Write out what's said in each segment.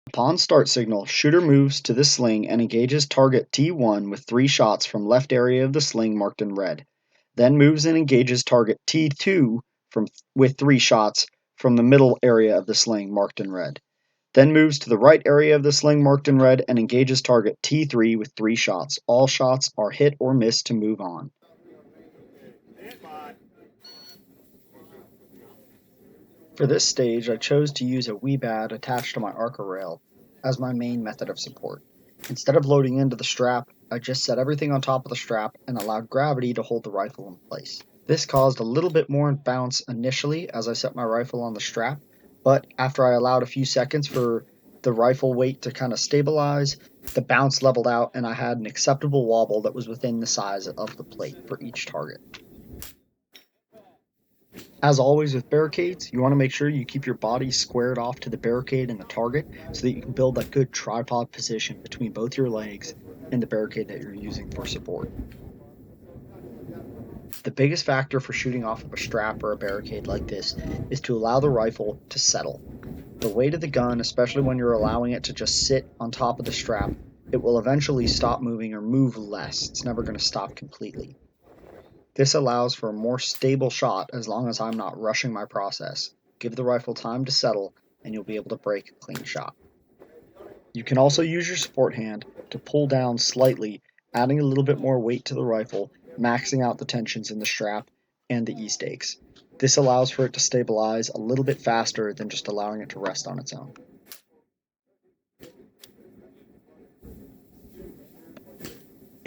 Upon start signal, shooter moves to the sling and engages target T1 with 3 shots from left area of the sling marked in red, then moves and engages target T2 with 3 shots from the middle area of the sling marked in red, then moves to the right area of the sling marked in red and engages target T3 with 3 shots. All shots are hit or miss to move on. For this stage, I chose to use a WeBad attached to my Arca rail as my main method of support. Instead of loading into the strap, I just set everything on top of the strap and allowed gravity to hold the rifle in place. This caused a little bit more bounce initially as I set my rifle on the strap, but after I allowed a few seconds for the rifle weight to kind of stabilize, the bounce leveled out and I had an acceptable wobble that was within the size of the plate for each target. As always with barricades, you want to make sure you keep your body squared off to the barricade and the target so that you can build that good tripod position between both your legs and the barricade that you're using for support. The biggest factor for shooting off of a strap or a barricade like this is to allow the rifle to settle. The weight of the gun, especially when you're allowing it to just sit on top of the strap, it will eventually stop moving or move less. It's never going to stop completely. This allows for a more stable shot as long as I'm not rushing my process. Give the rifle time to settle and you'll be able to break a clean shot. You can also use your support hand to pull down slightly, adding a little bit more weight to the rifle, maxing out the tensions in the strap and the E-stakes. This allows for it to stabilize a little bit faster than just allowing it to rest on its own.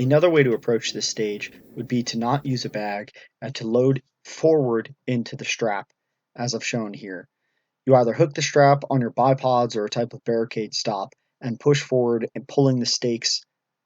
Another way to approach this stage would be to not use a bag and to load forward into the strap, as I've shown here. You either hook the strap on your bipods or a type of barricade stop and push forward and pulling the stakes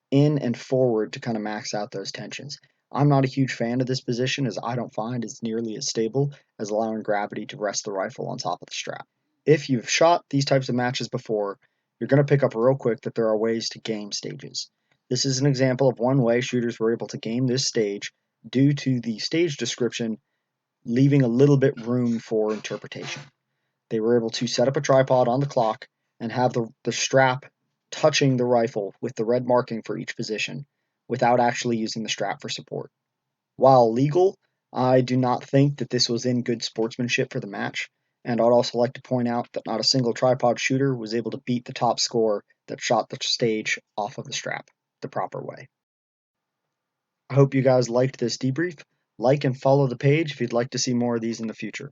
in and forward to kind of max out those tensions. I'm not a huge fan of this position as I don't find it's nearly as stable as allowing gravity to rest the rifle on top of the strap. If you've shot these types of matches before, you're going to pick up real quick that there are ways to game stages. This is an example of one way shooters were able to game this stage due to the stage description leaving a little bit room for interpretation. They were able to set up a tripod on the clock and have the strap touching the rifle with the red marking for each position without actually using the strap for support. While legal, I do not think that this was in good sportsmanship for the match, and I'd also like to point out that not a single tripod shooter was able to beat the top score that shot the stage off of the strap the proper way. I hope you guys liked this debrief. Like and follow the page if you'd like to see more of these in the future.